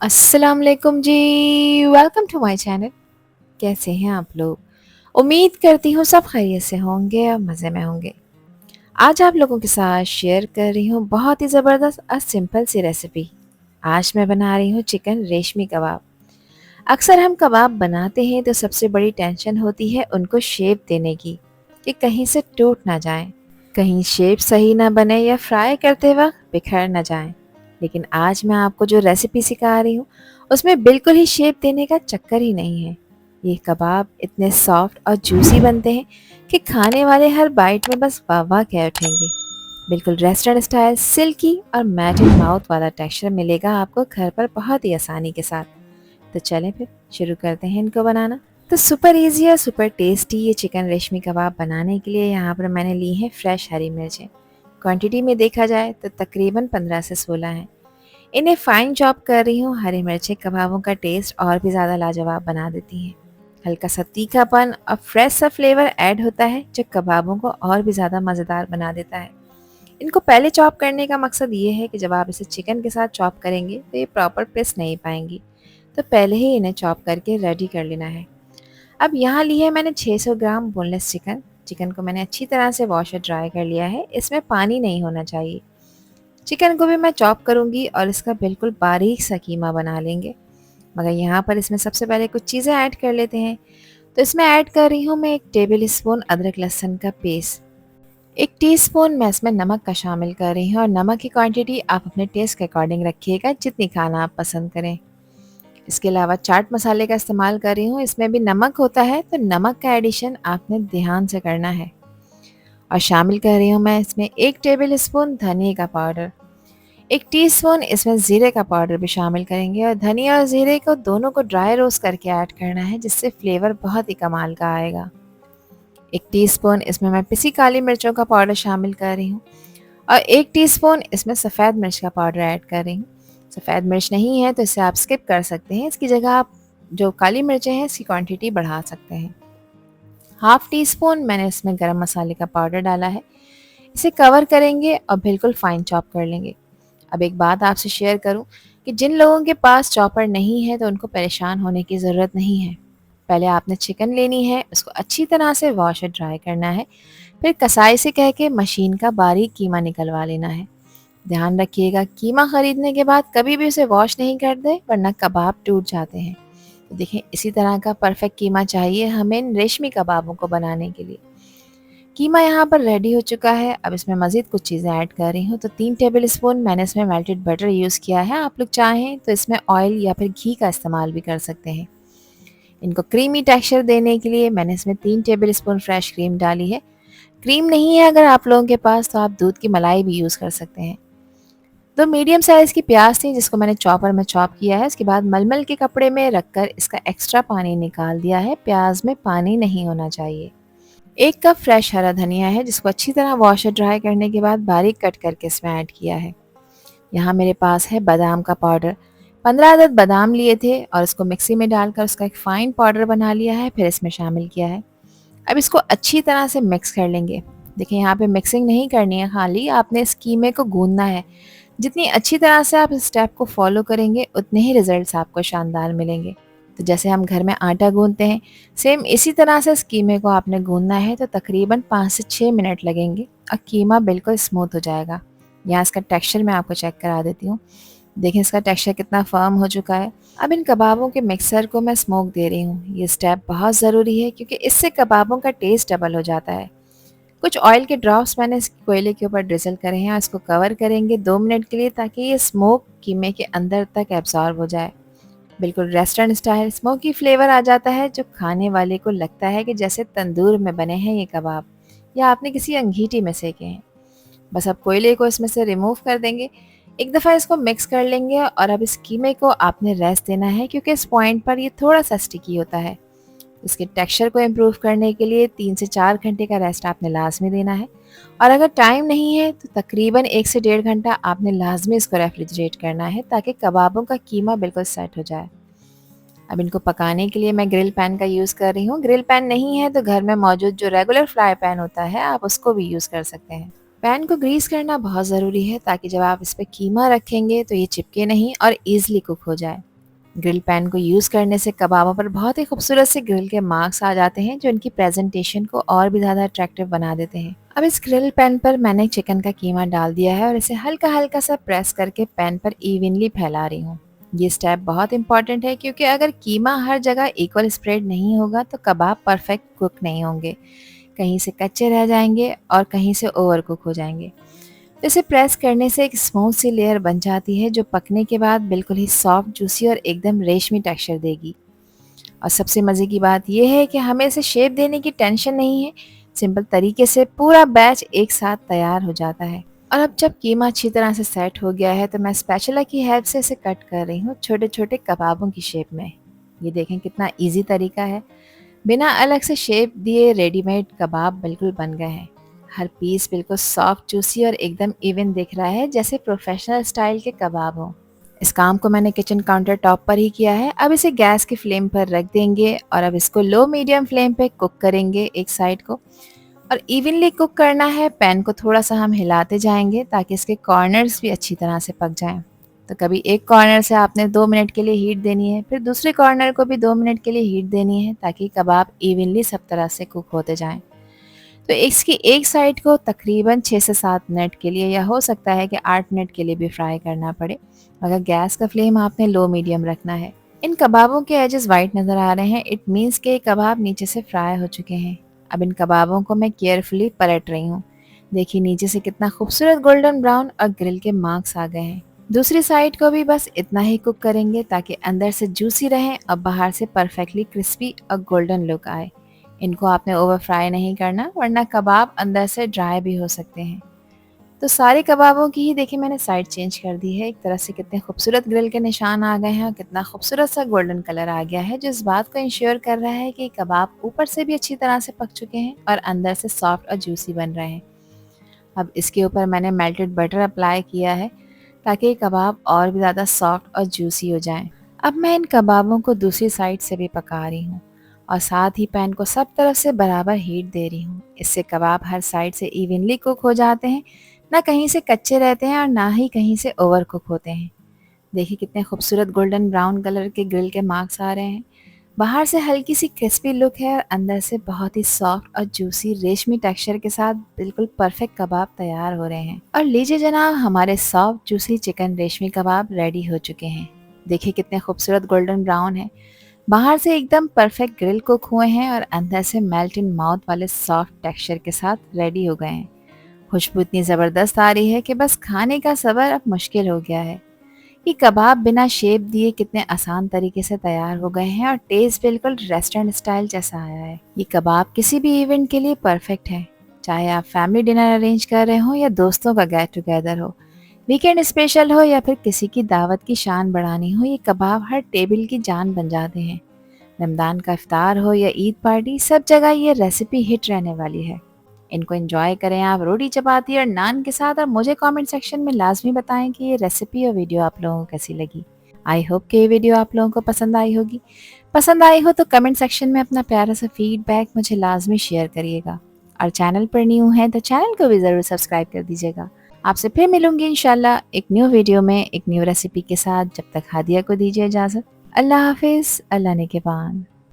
अस्सलाम वालेकुम जी। Welcome to my channel. कैसे हैं आप लोग? उम्मीद करती हूँ सब खैरियत से होंगे और मज़े में होंगे। आज आप लोगों के साथ शेयर कर रही हूँ बहुत ही ज़बरदस्त और सिंपल सी रेसिपी। आज मैं बना रही हूँ चिकन रेशमी कबाब। अक्सर हम कबाब बनाते हैं तो सबसे बड़ी टेंशन होती है उनको शेप देने की, कि कहीं से टूट ना जाएं, कहीं शेप सही ना बने या फ्राई करते वक्त बिखर ना जाएं। लेकिन आज मैं आपको जो रेसिपी सिखा रही हूँ उसमें बिल्कुल ही शेप देने का चक्कर ही नहीं है। ये कबाब इतने सॉफ्ट और जूसी बनते हैं कि खाने वाले हर बाइट में बस वाह वाह कह उठेंगे। बिल्कुल रेस्टोरेंट स्टाइल सिल्की और मैट इन माउथ वाला टेक्सचर मिलेगा आपको घर पर बहुत ही आसानी के साथ। तो चलें फिर शुरू करते हैं इनको बनाना। तो सुपर इजी और सुपर टेस्टी ये चिकन रेशमी कबाब बनाने के लिए यहाँ पर मैंने ली हैं फ्रेश हरी मिर्चें। क्वांटिटी में देखा जाए तो तकरीबन 15 से 16 हैं। इन्हें फाइन चॉप कर रही हूँ। हरी मिर्चें कबाबों का टेस्ट और भी ज़्यादा लाजवाब बना देती हैं। हल्का सा तीखापन और फ्रेश सा फ्लेवर ऐड होता है जो कबाबों को और भी ज़्यादा मज़ेदार बना देता है। इनको पहले चॉप करने का मकसद ये है कि जब आप इसे चिकन के साथ चॉप करेंगे तो ये प्रॉपर पिस नहीं पाएंगी, तो पहले ही इन्हें चॉप करके रेडी कर लेना है। अब यहाँ ली है मैंने 600 ग्राम बोनलेस चिकन। चिकन को मैंने अच्छी तरह से वॉश और ड्राई कर लिया है। इसमें पानी नहीं होना चाहिए। चिकन को भी मैं चॉप करूँगी और इसका बिल्कुल बारीक सा कीमा बना लेंगे। मगर यहाँ पर इसमें सबसे पहले कुछ चीज़ें ऐड कर लेते हैं। तो इसमें ऐड कर रही हूँ मैं 1 टेबल स्पून अदरक लहसुन का पेस्ट। 1 टीस्पून मैं इसमें नमक का शामिल कर रही हूँ और नमक की क्वांटिटी आप अपने टेस्ट के अकॉर्डिंग रखिएगा, जितनी खाना आप पसंद करें। इसके अलावा चाट मसाले का इस्तेमाल कर रही हूँ। इसमें भी नमक होता है तो नमक का एडिशन आपने ध्यान से करना है। और शामिल कर रही हूँ मैं इसमें 1 टेबल स्पून धनिया का पाउडर। 1 टीस्पून इसमें ज़ीरे का पाउडर भी शामिल करेंगे और धनिया और ज़ीरे को दोनों को ड्राई रोस्ट करके ऐड करना है, जिससे फ्लेवर बहुत ही कमाल का आएगा। 1 टीस्पून इसमें मैं पिसी काली मिर्चों का पाउडर शामिल कर रही हूँ और 1 टीस्पून इसमें सफ़ेद मिर्च का पाउडर ऐड कर रही हूँ। सफ़ेद मिर्च नहीं है तो इसे आप स्किप कर सकते हैं। इसकी जगह आप जो काली मिर्चें हैं इसकी क्वांटिटी बढ़ा सकते हैं। हाफ़ टी स्पून मैंने इसमें गरम मसाले का पाउडर डाला है। इसे कवर करेंगे और बिल्कुल फाइन चॉप कर लेंगे। अब एक बात आपसे शेयर करूं कि जिन लोगों के पास चॉपर नहीं है तो उनको परेशान होने की ज़रूरत नहीं है। पहले आपने चिकन लेनी है, उसको अच्छी तरह से वॉश और ड्राई करना है। फिर कसाई से कह के मशीन का बारीक कीमा निकलवा लेना है। ध्यान रखिएगा कीमा खरीदने के बाद कभी भी उसे वॉश नहीं कर दें, वरना कबाब टूट जाते हैं। तो देखें, इसी तरह का परफेक्ट कीमा चाहिए हमें इन रेशमी कबाबों को बनाने के लिए। कीमा यहाँ पर रेडी हो चुका है। अब इसमें मज़ीद कुछ चीज़ें ऐड कर रही हूँ। तो 3 टेबल स्पून मैंने इसमें मेल्टेड बटर यूज़ किया है। आप लोग चाहें तो इसमें ऑयल या फिर घी का इस्तेमाल भी कर सकते हैं। इनको क्रीमी टेक्सचर देने के लिए मैंने इसमें 3 टेबल स्पून फ्रेश क्रीम डाली है। क्रीम नहीं है अगर आप लोगों के पास तो आप दूध की मलाई भी यूज़ कर सकते हैं। 2 मीडियम साइज़ की प्याज थी जिसको मैंने चॉपर में चॉप किया है। उसके बाद मलमल के कपड़े में रखकर इसका एक्स्ट्रा पानी निकाल दिया है। प्याज में पानी नहीं होना चाहिए। 1 कप फ्रेश हरा धनिया है जिसको अच्छी तरह वॉश और ड्राई करने के बाद बारीक कट करके इसमें ऐड किया है। यहाँ मेरे पास है बादाम का पाउडर। 15 अदद बादाम लिए थे और उसको मिक्सी में डालकर उसका एक फ़ाइन पाउडर बना लिया है, फिर इसमें शामिल किया है। अब इसको अच्छी तरह से मिक्स कर लेंगे। देखिए, यहाँ पे मिक्सिंग नहीं करनी है, खाली आपने इस कीमे को गूंदना है। जितनी अच्छी तरह से आप इस स्टेप को फॉलो करेंगे उतने ही रिजल्ट्स आपको शानदार मिलेंगे। तो जैसे हम घर में आटा गूंदते हैं, सेम इसी तरह से इस कीमे को आपने गूंदना है। तो तकरीबन 5 से 6 मिनट लगेंगे और कीमा बिल्कुल स्मूथ हो जाएगा। यहाँ इसका टेक्सचर मैं आपको चेक करा देती हूँ। देखें इसका टेक्सचर कितना फर्म हो चुका है। अब इन कबाबों के मिक्सर को मैं स्मोक दे रही हूँ। ये स्टेप बहुत ज़रूरी है क्योंकि इससे कबाबों का टेस्ट डबल हो जाता है। कुछ ऑयल के ड्रॉप्स मैंने इस कोयले के ऊपर ड्रिजल करे हैं और इसको कवर करेंगे 2 मिनट के लिए, ताकि ये स्मोक कीमे के अंदर तक एब्जॉर्ब हो जाए। बिल्कुल रेस्टोरेंट स्टाइल स्मोकी फ्लेवर आ जाता है, जो खाने वाले को लगता है कि जैसे तंदूर में बने हैं ये कबाब या आपने किसी अंगीठी में सेके हैं। बस अब कोयले को इसमें से रिमूव कर देंगे। एक दफ़ा इसको मिक्स कर लेंगे और अब इस कीमे को आपने रेस्ट देना है क्योंकि इस पॉइंट पर ये थोड़ा सा स्टिकी होता है। इसके टेक्सचर को इम्प्रूव करने के लिए 3 से 4 घंटे का रेस्ट आपने लाजमी देना है। और अगर टाइम नहीं है तो तकरीबन 1 से 1.5 घंटा आपने लाजमी इसको रेफ्रिजरेट करना है, ताकि कबाबों का कीमा बिल्कुल सेट हो जाए। अब इनको पकाने के लिए मैं ग्रिल पैन का यूज़ कर रही हूँ। ग्रिल पैन नहीं है तो घर में मौजूद जो रेगुलर फ्राई पैन होता है आप उसको भी यूज़ कर सकते हैं। पैन को ग्रीस करना बहुत ज़रूरी है ताकि जब आप इस पर कीमा रखेंगे तो ये चिपके नहीं और ईज़िली कुक हो जाए। ग्रिल पैन को यूज़ करने से कबाबों पर बहुत ही खूबसूरत से ग्रिल के मार्क्स आ जाते हैं जो इनकी प्रेजेंटेशन को और भी ज़्यादा अट्रैक्टिव बना देते हैं। अब इस ग्रिल पैन पर मैंने चिकन का कीमा डाल दिया है और इसे हल्का हल्का सा प्रेस करके पैन पर इवनली फैला रही हूँ। ये स्टेप बहुत इंपॉर्टेंट है क्योंकि अगर कीमा हर जगह इक्वल स्प्रेड नहीं होगा तो कबाब परफेक्ट कुक नहीं होंगे, कहीं से कच्चे रह जाएंगे और कहीं से ओवर कुक हो जाएंगे। तो इसे प्रेस करने से एक स्मूथ सी लेयर बन जाती है जो पकने के बाद बिल्कुल ही सॉफ्ट, जूसी और एकदम रेशमी टेक्सचर देगी। और सबसे मज़े की बात यह है कि हमें इसे शेप देने की टेंशन नहीं है, सिंपल तरीके से पूरा बैच एक साथ तैयार हो जाता है। और अब जब कीमा अच्छी तरह से सेट हो गया है तो मैं स्पैचुला की हेल्प से इसे कट कर रही हूँ छोटे छोटे कबाबों की शेप में। ये देखें कितना ईजी तरीका है, बिना अलग से शेप दिए रेडीमेड कबाब बिल्कुल बन गए हैं। हर पीस बिल्कुल सॉफ्ट, जूसी और एकदम इवन दिख रहा है, जैसे प्रोफेशनल स्टाइल के कबाब हो। इस काम को मैंने किचन काउंटर टॉप पर ही किया है। अब इसे गैस की फ्लेम पर रख देंगे और अब इसको लो मीडियम फ्लेम पे कुक करेंगे एक साइड को। और इवनली कुक करना है, पैन को थोड़ा सा हम हिलाते जाएंगे ताकि इसके कॉर्नर्स भी अच्छी तरह से पक जाएं। तो कभी एक कॉर्नर से आपने 2 मिनट के लिए हीट देनी है, फिर दूसरे कॉर्नर को भी 2 मिनट के लिए हीट देनी है ताकि कबाब इवनली सब तरह से कुक होते जाएं। तो इसकी एक साइड को तकरीबन 6 से 7 मिनट के लिए, या हो सकता है कि 8 मिनट के लिए भी फ्राई करना पड़े, अगर गैस का फ्लेम आपने लो मीडियम रखना है। इन कबाबों के एजेस वाइट नज़र आ रहे हैं, इट मीन्स के कबाब नीचे से फ्राई हो चुके हैं। अब इन कबाबों को मैं केयरफुली पलट रही हूँ। देखिए नीचे से कितना खूबसूरत गोल्डन ब्राउन और ग्रिल के मार्क्स आ गए हैं। दूसरी साइड को भी बस इतना ही कुक करेंगे ताकि अंदर से जूसी रहें और बाहर से परफेक्टली क्रिस्पी और गोल्डन लुक आए। इनको आपने ओवर फ्राई नहीं करना, वरना कबाब अंदर से ड्राई भी हो सकते हैं। तो सारे कबाबों की ही देखिए मैंने साइड चेंज कर दी है। एक तरह से कितने खूबसूरत ग्रिल के निशान आ गए हैं और कितना खूबसूरत सा गोल्डन कलर आ गया है, जो इस बात को इंश्योर कर रहा है कि कबाब ऊपर से भी अच्छी तरह से पक चुके हैं और अंदर से सॉफ्ट और जूसी बन रहे हैं। अब इसके ऊपर मैंने मेल्टेड बटर अप्लाई किया है ताकि ये कबाब और भी ज़्यादा सॉफ्ट और जूसी हो जाएं। अब मैं इन कबाबों को दूसरी साइड से भी पका रही हूँ और साथ ही पैन को सब तरफ से बराबर हीट दे रही हूँ। इससे कबाब हर साइड से इवनली कुक हो जाते हैं, ना कहीं से कच्चे रहते हैं और ना ही कहीं से ओवर कुक होते हैं। देखिए कितने खूबसूरत गोल्डन ब्राउन कलर के ग्रिल के मार्क्स आ रहे हैं। बाहर से हल्की सी क्रिस्पी लुक है और अंदर से बहुत ही सॉफ्ट और जूसी रेशमी टेक्सचर के साथ बिल्कुल परफेक्ट कबाब तैयार हो रहे हैं। और लीजिए जनाब, हमारे सॉफ्ट जूसी चिकन रेशमी कबाब रेडी हो चुके हैं। देखिए कितने खूबसूरत गोल्डन ब्राउन है, बाहर से एकदम परफेक्ट ग्रिल कुक हुए हैं और अंदर से मेल्ट इन माउथ वाले सॉफ्ट टेक्सचर के साथ रेडी हो गए हैं। खुशबू इतनी ज़बरदस्त आ रही है कि बस खाने का सब्र अब मुश्किल हो गया है। ये कबाब बिना शेप दिए कितने आसान तरीके से तैयार हो गए हैं और टेस्ट बिल्कुल रेस्टोरेंट स्टाइल जैसा आया है। ये कबाब किसी भी इवेंट के लिए परफेक्ट है, चाहे आप फैमिली डिनर अरेंज कर रहे हो या दोस्तों का गेट टुगेदर हो, वीकेंड स्पेशल हो या फिर किसी की दावत की शान बढ़ानी हो, ये कबाब हर टेबल की जान बन जाते हैं। रमदान का इफ्तार हो या ईद पार्टी, सब जगह ये रेसिपी हिट रहने वाली है। इनको एंजॉय करें आप रोटी, चपाती और नान के साथ, और मुझे कमेंट सेक्शन में लाजमी बताएं कि ये रेसिपी और वीडियो आप लोगों को कैसी लगी। आई होप कि ये वीडियो आप लोगों को पसंद आई होगी। पसंद आई हो तो कमेंट सेक्शन में अपना प्यारा सा फीडबैक मुझे लाजमी शेयर करिएगा। और चैनल पर न्यू हैं तो चैनल को भी ज़रूर सब्सक्राइब कर दीजिएगा। आपसे फिर मिलूंगी इंशाल्लाह एक न्यू वीडियो में एक न्यू रेसिपी के साथ। जब तक हादिया को दीजिए इजाज़त। अल्लाह हाफिज़, अल्लाह ने के बान।